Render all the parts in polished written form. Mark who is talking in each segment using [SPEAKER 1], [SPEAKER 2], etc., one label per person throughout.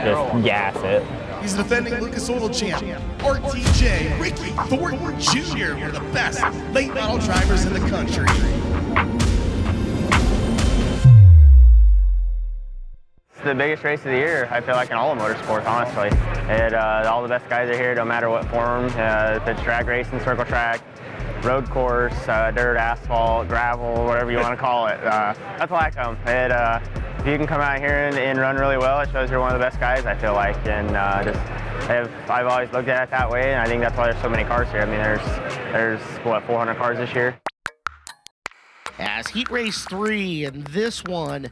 [SPEAKER 1] just gas it.
[SPEAKER 2] He's the defending Lucas Oil champ, RTJ Ricky Thornton Jr., one of the best late model drivers in the country.
[SPEAKER 1] It's the biggest race of the year, I feel like, in all of motorsports, honestly. All the best guys are here, no matter what form. If it's drag racing, circle track, road course, dirt, asphalt, gravel, whatever you want to call it. That's why I come. If you can come out here and run really well, it shows you're one of the best guys, I feel like. And I've always looked at it that way, and I think that's why there's so many cars here. I mean, there's what, 400 cars this year?
[SPEAKER 3] As Heat Race 3, and this one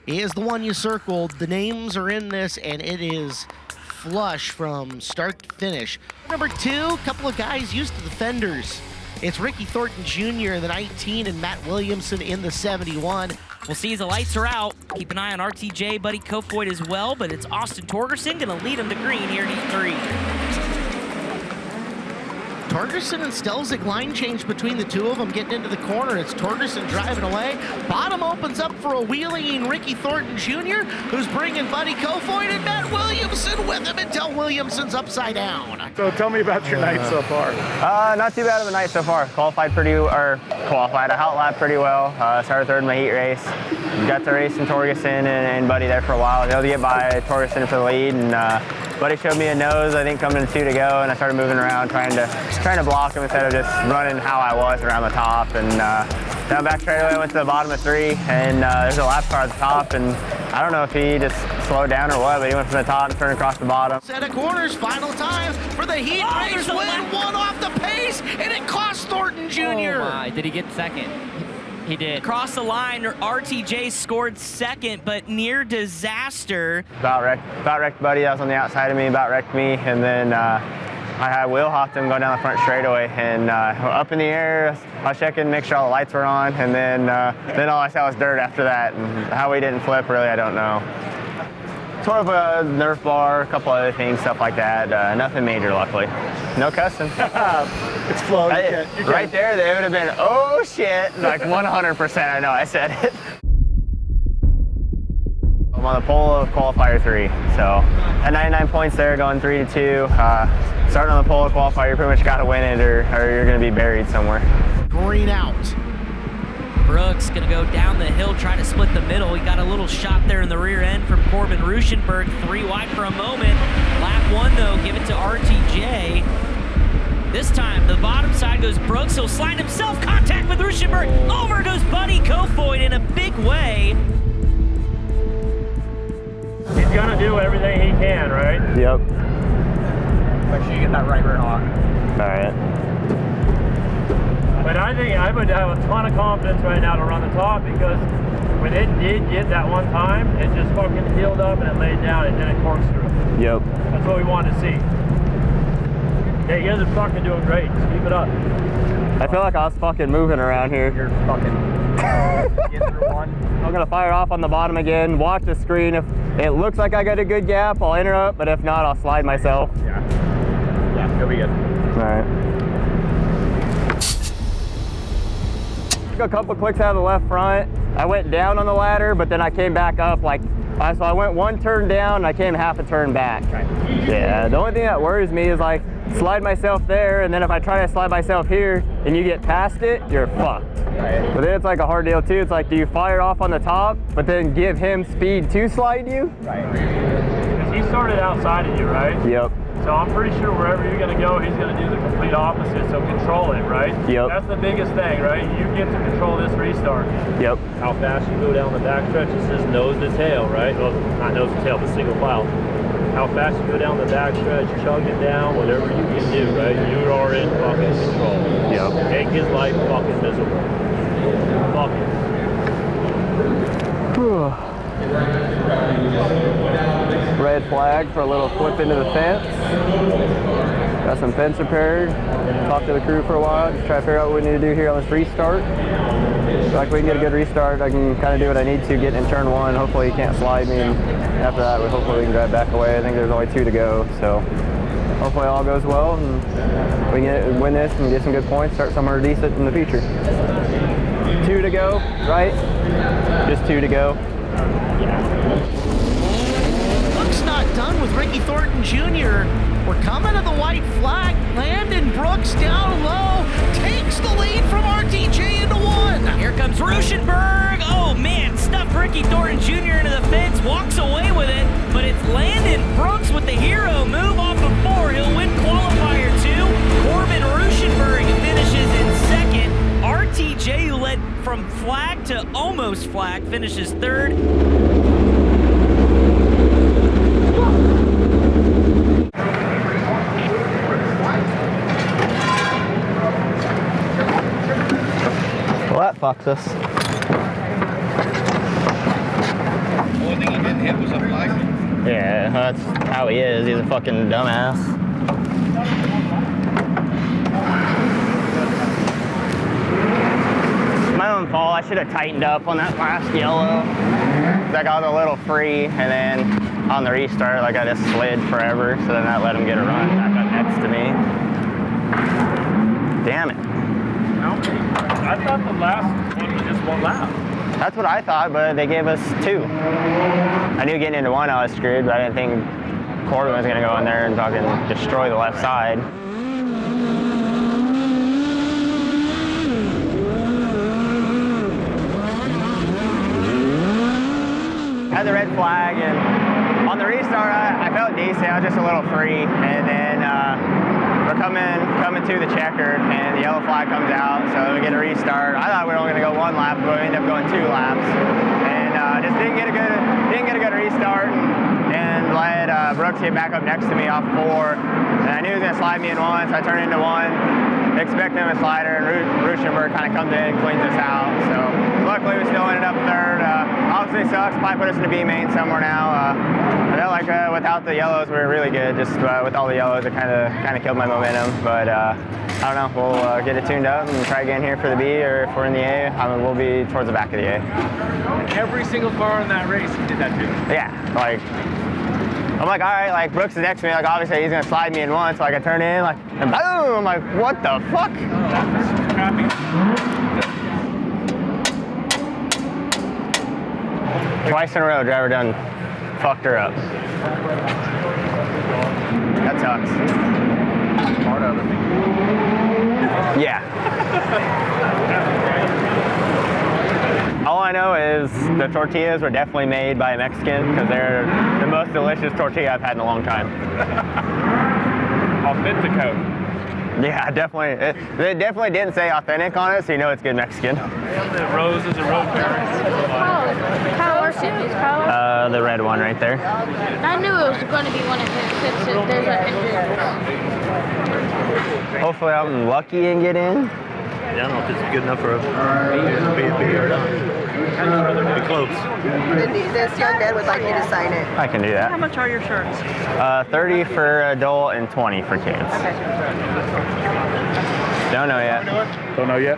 [SPEAKER 3] is the one you circled. The names are in this, and it is flush from start to finish. Number 2, a couple of guys used to the fenders. It's Ricky Thornton Jr. in the 19 and Matt Williamson in the 71.
[SPEAKER 4] We'll see as the lights are out. Keep an eye on RTJ, Buddy Kofoid as well, but it's Austin Torgerson going to lead him to green here in Heat 3.
[SPEAKER 3] Torgerson and Stelzig line change between the two of them getting into the corner. It's Torgerson driving away. Bottom opens up for a wheeling Ricky Thornton Jr., who's bringing Buddy Kofoid and Matt Williamson with him until Williamson's upside down.
[SPEAKER 5] So tell me about your night so far.
[SPEAKER 1] Not too bad of a night so far. I hot lapped pretty well. Started third in my heat race. Got to race in Torgerson and Buddy there for a while. Able to get by Torgerson for the lead, and Buddy showed me a nose, I think, coming to 2 to go, and I started moving around trying to block him instead of just running how I was around the top. And down back straightaway, I went to the bottom of 3, and there's a lap car at the top, and I don't know if he just slowed down or what, but he went from the top and turned across the bottom.
[SPEAKER 3] Set of corners, final time for the heat race win, one off the pace, and it cost Thornton Jr.
[SPEAKER 4] Oh my, did he get second? He did. Across the line, RTJ scored second, but near disaster.
[SPEAKER 1] About wrecked Buddy. That was on the outside of me, about wrecked me, and then I wheel hopped him going down the front straightaway, and up in the air, I was checking to make sure all the lights were on, and then all I saw was dirt after that, and how we didn't flip, really, I don't know. Sort of a Nerf bar, a couple other things, stuff like that. Nothing major, luckily. No cussing.
[SPEAKER 5] It's Flo.
[SPEAKER 1] Right there, they would have been, oh shit, like 100%, I know I said it. I'm on the pole of Qualifier 3, so at 99 points there, going 3 to 2. Starting on the pole of Qualifier, you pretty much got to win it or you're going to be buried somewhere.
[SPEAKER 3] Green out.
[SPEAKER 4] Brooks going to go down the hill, try to split the middle. He got a little shot there in the rear end from Corbin Ruschenberg, 3 wide for a moment. Lap 1, though, give it to RTJ. This time, the bottom side goes Brooks. He'll slide himself, contact with Ruschenberg. Over goes Buddy Kofoid in a big way.
[SPEAKER 6] He's going to do everything he can, right?
[SPEAKER 1] Yep.
[SPEAKER 6] Make sure you get that right rear lock.
[SPEAKER 1] All right.
[SPEAKER 6] But I think I would have a ton of confidence right now to run the top, because when it did get that one time, it just fucking healed up and it laid down and didn't corkscrew.
[SPEAKER 1] Yep.
[SPEAKER 6] That's what we wanted to see. Yeah, you guys are fucking doing great. Just keep it up.
[SPEAKER 1] I feel like I was fucking moving around here.
[SPEAKER 6] You're fucking getting through one.
[SPEAKER 1] I'm gonna fire off on the bottom again, watch the screen. If it looks like I got a good gap, I'll interrupt, but if not, I'll slide myself.
[SPEAKER 6] Yeah, you'll be good.
[SPEAKER 1] All right. A couple clicks out of the left front. I went down on the ladder, but then I came back up so I went 1 turn down and I came half a turn back. Yeah, the only thing that worries me is like slide myself there, and then if I try to slide myself here and you get past it, you're fucked. Right. But then it's like a hard deal too. It's like, do you fire off on the top, but then give him speed to slide you?
[SPEAKER 6] Right. Because he started outside of you, right?
[SPEAKER 1] Yep.
[SPEAKER 6] So I'm pretty sure wherever you're going to go, he's going to do the complete opposite, so control it, right?
[SPEAKER 1] Yep.
[SPEAKER 6] That's the biggest thing, right? You get to control this restart.
[SPEAKER 1] Yep.
[SPEAKER 6] How fast you go down the backstretch, it says nose to tail, right? Well, not nose to tail, but single file. How fast you go down the backstretch, chug it down, whatever you can do, right? You are in fucking control.
[SPEAKER 1] Yep.
[SPEAKER 6] Make his life fucking miserable. Fuck it.
[SPEAKER 1] Red flag for a little flip into the fence. Got some fence repaired. Talk to the crew for a while. Just try to figure out what we need to do here on this restart. So like we can get a good restart. I can kind of do what I need to get in turn 1. Hopefully he can't slide me. And after that, hopefully we can drive back away. I think there's only 2 to go. So hopefully all goes well and we can win this and get some good points. Start somewhere decent in the future. 2 to go, right? Just 2 to go.
[SPEAKER 3] Buck's not done with
[SPEAKER 4] Ruschenberg. Oh man, stuffed Ricky Thornton Jr. into the fence, walks away with it, but it's Landon Brooks with the hero move off of 4. He'll win qualifier 2. Corbin Ruschenberg finishes in second. RTJ, who led from flag to almost flag, finishes 3rd.
[SPEAKER 1] Well, that fucks us.
[SPEAKER 7] The only thing he didn't hit was a flag.
[SPEAKER 1] Yeah, that's how he is. He's a fucking dumbass. My own fault. I should have tightened up on that last yellow. I got a little free, and then on the restart, like I just slid forever, so then that let him get a run back up next to me. Damn it.
[SPEAKER 6] I thought the last one was just 1 lap.
[SPEAKER 1] That's what I thought, but they gave us 2. I knew getting into 1 I was screwed, but I didn't think Corbin was gonna go in there and fucking destroy the left side. Had the red flag, and on the restart, I felt decent. I was just a little free, and then we're coming to the checkered, and the yellow flag comes out, so we get a restart. I thought we were only going to go 1 lap, but we ended up going 2 laps, and just didn't get a good restart, and let Brooks get back up next to me off 4, and I knew he was going to slide me in 1, so I turned into 1, expecting him a slider, and Ruschenberg kind of comes in and cleans us out. So luckily we still ended up 3rd. Obviously sucks, probably put us in the B main somewhere now. I felt like without the yellows we were really good. Just with all the yellows it kind of killed my momentum. But I don't know, we'll get it tuned up and try again here for the B, or if we're in the A, we'll be towards the back of the A.
[SPEAKER 5] Every single car in that race, he did that too.
[SPEAKER 1] Yeah, like, I'm like, all right, like Brooks is next to me, like obviously he's gonna slide me in 1, so like I turn in, like, and boom, I'm like, what the fuck?
[SPEAKER 5] That's crappy.
[SPEAKER 1] Twice in a row, driver done fucked her up. That sucks.
[SPEAKER 5] Part of it.
[SPEAKER 1] Yeah. All I know is the tortillas were definitely made by a Mexican, because they're the most delicious tortilla I've had in a long time.
[SPEAKER 6] Authentico.
[SPEAKER 1] Yeah, definitely. They definitely didn't say authentic on it, so you know it's good Mexican.
[SPEAKER 6] The roses and road berries.
[SPEAKER 8] Colors, these colors.
[SPEAKER 1] The red one right there.
[SPEAKER 8] I knew it was going to be one of his since there's an injury.
[SPEAKER 1] Hopefully I'm lucky and get in.
[SPEAKER 7] Yeah, I don't know if it's good enough for a B or not. Be close.
[SPEAKER 9] This young man would like you to sign it.
[SPEAKER 1] I can do that.
[SPEAKER 9] How much are your shirts?
[SPEAKER 1] 30 for adult and 20 for kids.
[SPEAKER 9] Okay.
[SPEAKER 1] Don't know yet.
[SPEAKER 5] Don't know yet.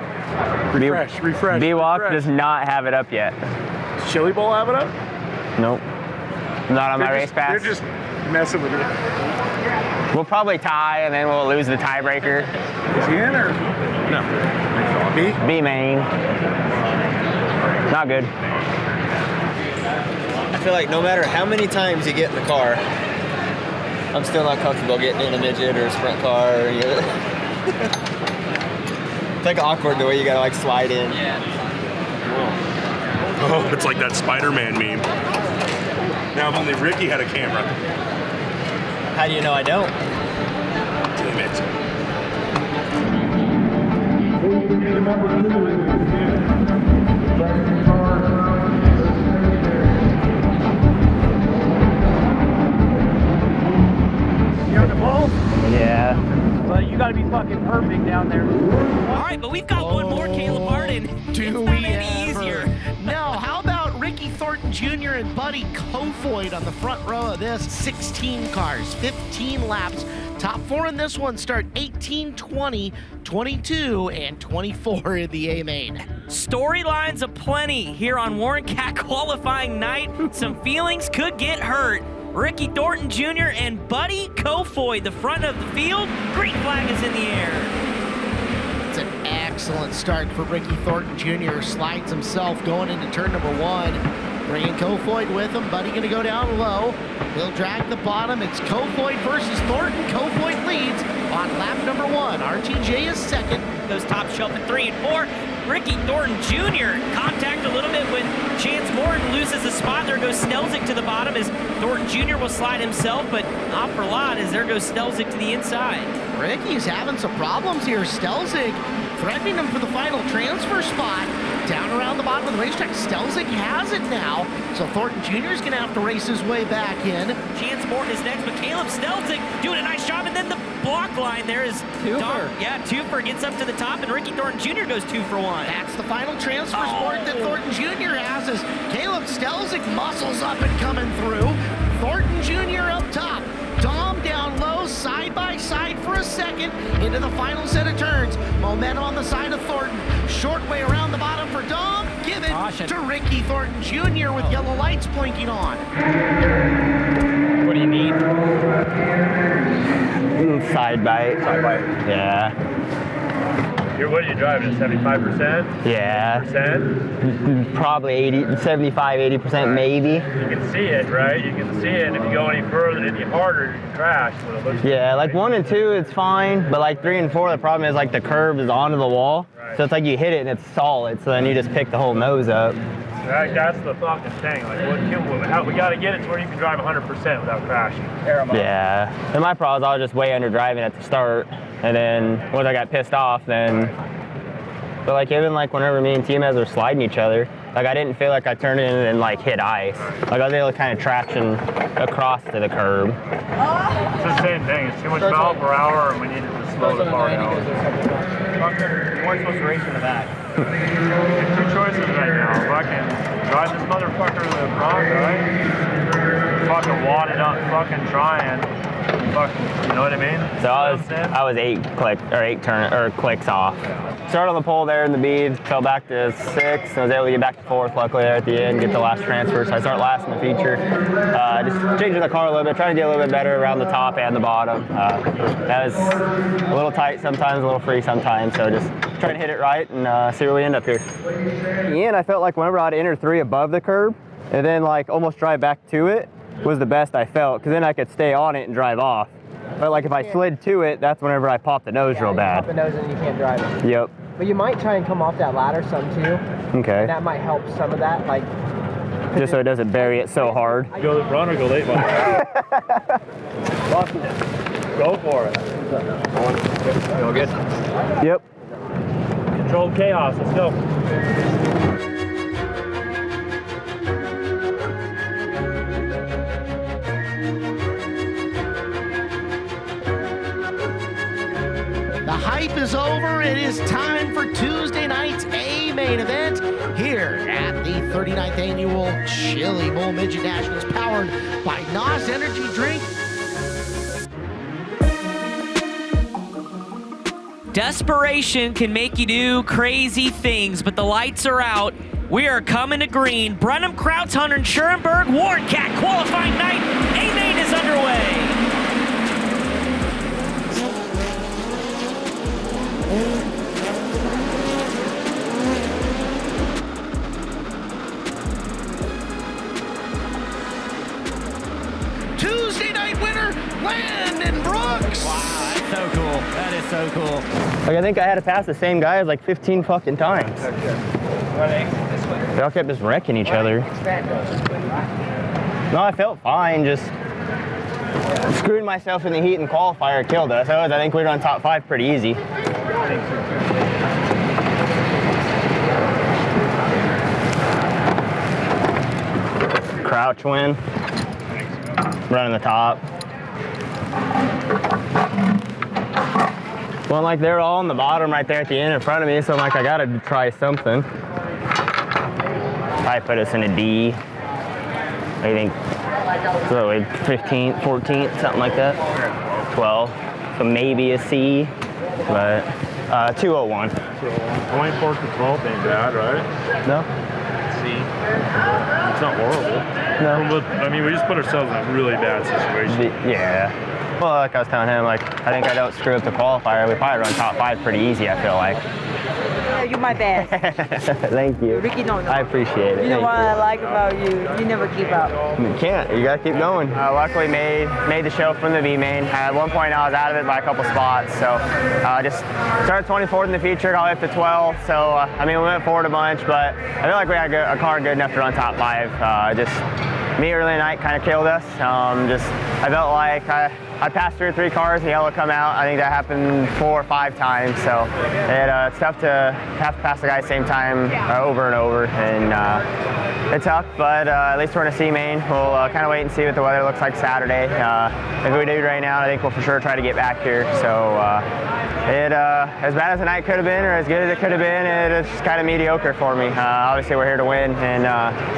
[SPEAKER 5] Refresh.
[SPEAKER 1] B-Walk does not have it up yet.
[SPEAKER 5] Chili Bowl have it up?
[SPEAKER 1] Nope. Not on my race pass.
[SPEAKER 5] They're just messing with you.
[SPEAKER 1] We'll probably tie, and then we'll lose the tiebreaker.
[SPEAKER 5] Is he in or?
[SPEAKER 1] No.
[SPEAKER 5] B?
[SPEAKER 1] B main. Not good.
[SPEAKER 10] I feel like no matter how many times you get in the car, I'm still not comfortable getting in a midget or a sprint car. It's like awkward the way you gotta like slide in.
[SPEAKER 4] Yeah.
[SPEAKER 11] Oh, it's like that Spider-Man meme. Now if only Ricky had a camera.
[SPEAKER 10] How do you know I don't?
[SPEAKER 11] Damn it.
[SPEAKER 5] You on the ball?
[SPEAKER 1] Yeah.
[SPEAKER 5] But you gotta be fucking perfect down there.
[SPEAKER 4] All right, but we've got one more, Caleb Martin.
[SPEAKER 3] Do
[SPEAKER 4] It's
[SPEAKER 3] we
[SPEAKER 4] not any easier.
[SPEAKER 3] ever? No, how about Ricky Thornton Jr. and Buddy Kofoid on the front row of this? 16 cars, 15 laps. Top 4 in this one start 18, 20, 22, and 24 in the A main.
[SPEAKER 4] Storylines aplenty here on Warren Cat qualifying night. Some feelings could get hurt. Ricky Thornton Jr. and Buddy Kofoid, the front of the field. Green flag is in the air.
[SPEAKER 3] It's an excellent start for Ricky Thornton Jr. Slides himself going into turn number 1. Bringing Kofoid with him. Buddy going to go down low. He'll drag the bottom. It's Kofoid versus Thornton. Kofoid leads on lap number 1. RTJ is second.
[SPEAKER 4] Goes top shelf at 3 and 4. Ricky Thornton Jr. Contact a little bit when Chance Morton loses a spot. There goes Stelzick to the bottom as Thornton Jr. will slide himself, but not for a lot as there goes Stelzick to the inside.
[SPEAKER 3] Ricky's having some problems here. Stelzick threatening him for the final transfer spot. Down around the bottom of the racetrack, Stelzick has it now, so Thornton Jr. is going to have to race his way back in.
[SPEAKER 4] Chance Morton is next, but Caleb Stelzick doing a nice job, and then the block line there is
[SPEAKER 12] Twofer.
[SPEAKER 4] Twofer gets up to the top, and Ricky Thornton Jr. goes 2 for 1.
[SPEAKER 3] That's the final transfer sport that Thornton Jr. has as Caleb Stelzick muscles up and coming through. Thornton Jr. up top. Dom down low, side by side for a second into the final set of turns. Momentum on the side of Thornton. Short way around the bottom for Dom. Given to Ricky Thornton Jr. with yellow lights blinking on.
[SPEAKER 1] What do you need? Side bite.
[SPEAKER 6] Side bite.
[SPEAKER 1] Yeah.
[SPEAKER 6] What are you driving, 75%?
[SPEAKER 1] Yeah.
[SPEAKER 6] Percent?
[SPEAKER 1] Probably 80, 75, 80% maybe.
[SPEAKER 6] You can see it, right? You can see it. If you go any further, any harder, you can crash.
[SPEAKER 1] Yeah, like 1 and 2, it's fine. But like 3 and 4, the problem is like the curve is onto the wall. Right. So it's like you hit it and it's solid. So then you just pick the whole nose up.
[SPEAKER 6] Right, that's the fucking thing. Like, we got to get it to where you can drive 100% without crashing.
[SPEAKER 1] Yeah. And my problem is I was just way under driving at the start. And then once I got pissed off, then. But like even like whenever me and T-Mez were sliding each other, like I didn't feel like I turned in and like hit ice. Like I was able to kind of traction across to the curb.
[SPEAKER 6] It's the same thing. It's too much mile per hour, and we need to slow the car down.
[SPEAKER 10] You weren't supposed to race in the back.
[SPEAKER 6] Two choices right now. Fucking drive this motherfucker to the front, right? Fucking wad it up, fucking trying. Fucking, you know what I mean?
[SPEAKER 1] So I was 8 clicks off. Started on the pole there in the beads, fell back to 6, and was able to get back to 4th luckily there at the end, get the last transfer. So I start last in the feature. Just changing the car a little bit, trying to get a little bit better around the top and the bottom. That was a little tight sometimes, a little free sometimes. So just trying to hit it right and see where we end up here. In the end, I felt like whenever I'd enter 3 above the curb and then like almost drive back to it was the best I felt, because then I could stay on it and drive off. But like if I slid to it, that's whenever I popped the nose real bad.
[SPEAKER 12] Pop the nose and you can't drive it.
[SPEAKER 1] Yep.
[SPEAKER 12] But you might try and come off that ladder some too.
[SPEAKER 1] Okay.
[SPEAKER 12] And that might help some of that, like.
[SPEAKER 1] Just so it doesn't bury it so hard.
[SPEAKER 6] Go run or go late, buddy. Go for it.
[SPEAKER 10] You all good?
[SPEAKER 1] Yep.
[SPEAKER 6] Controlled chaos. Let's go.
[SPEAKER 3] The hype is over. It is time for Tuesday night's A main event here at the 39th Annual Chili Bowl Midget Nationals, powered by NOS Energy Drink.
[SPEAKER 4] Desperation can make you do crazy things, but the lights are out. We are coming to green. Brenham, Krauts, Hunter, and Schurenberg, Wardcat qualifying night. A main is underway.
[SPEAKER 3] Tuesday night winner, Landon Brooks.
[SPEAKER 4] Wow, that's so cool. That is so cool.
[SPEAKER 1] Like I think I had to pass the same guys like 15 fucking times. They all kept just wrecking each other. No, I felt fine, just screwing myself in the heat and qualifier killed us. I think we were on top 5 pretty easy. Crouch win. Running the top. Well, like they're all on the bottom right there at the end in front of me, so I'm like, I gotta try something. I put us in a D. I think, so 15th, 14th, something like that. 12. So maybe a C, but 201.
[SPEAKER 6] 24th to 12th ain't bad, right?
[SPEAKER 1] No.
[SPEAKER 6] C. It's not horrible.
[SPEAKER 1] No.
[SPEAKER 6] I mean, we just put ourselves in a really bad situation.
[SPEAKER 1] Yeah. Well, like I was telling him, like I think I don't screw up the qualifier. We probably run top 5 pretty easy, I feel like.
[SPEAKER 13] you're my best.
[SPEAKER 1] Thank you.
[SPEAKER 13] Ricky, no.
[SPEAKER 1] I appreciate it.
[SPEAKER 13] You know
[SPEAKER 1] Thank
[SPEAKER 13] what I like about you? You never give up.
[SPEAKER 1] You can't. You gotta keep going. Luckily made the show from the B main. At one point I was out of it by a couple spots, so just started 24th in the feature, got up to 12th. So I mean, we went forward a bunch, but I feel like we had a car good enough to run top 5. Just me early night kind of killed us. I felt like I passed 2 or 3 cars and yellow come out. I think that happened 4 or 5 times. So it's tough to have to pass the guy at the same time over and over. And it's tough, but at least we're in a C main. We'll kind of wait and see what the weather looks like Saturday. If we do right now, I think we'll for sure try to get back here. So as bad as the night could have been, or as good as it could have been, it's just kind of mediocre for me. Obviously, we're here to win, and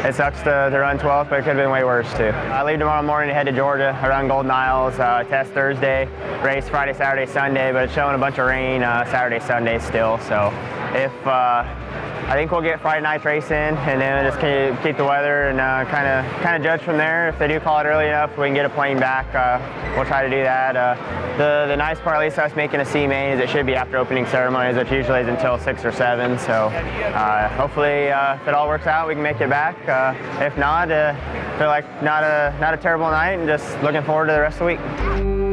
[SPEAKER 1] it sucks to run 12th, but it could have been way worse too. I leave tomorrow morning to head to Georgia. I run Golden Isles, test Thursday, race Friday, Saturday, Sunday, but it's showing a bunch of rain Saturday, Sunday still. So if I think we'll get Friday night's race in, and then just keep the weather and kind of judge from there. If they do call it early enough, we can get a plane back. We'll try to do that. The nice part, at least us making a C main, is it should be after opening ceremonies, which usually is until 6 or 7. So hopefully, if it all works out, we can make it back. If not, feel like not a terrible night, and just looking forward to the rest of the week.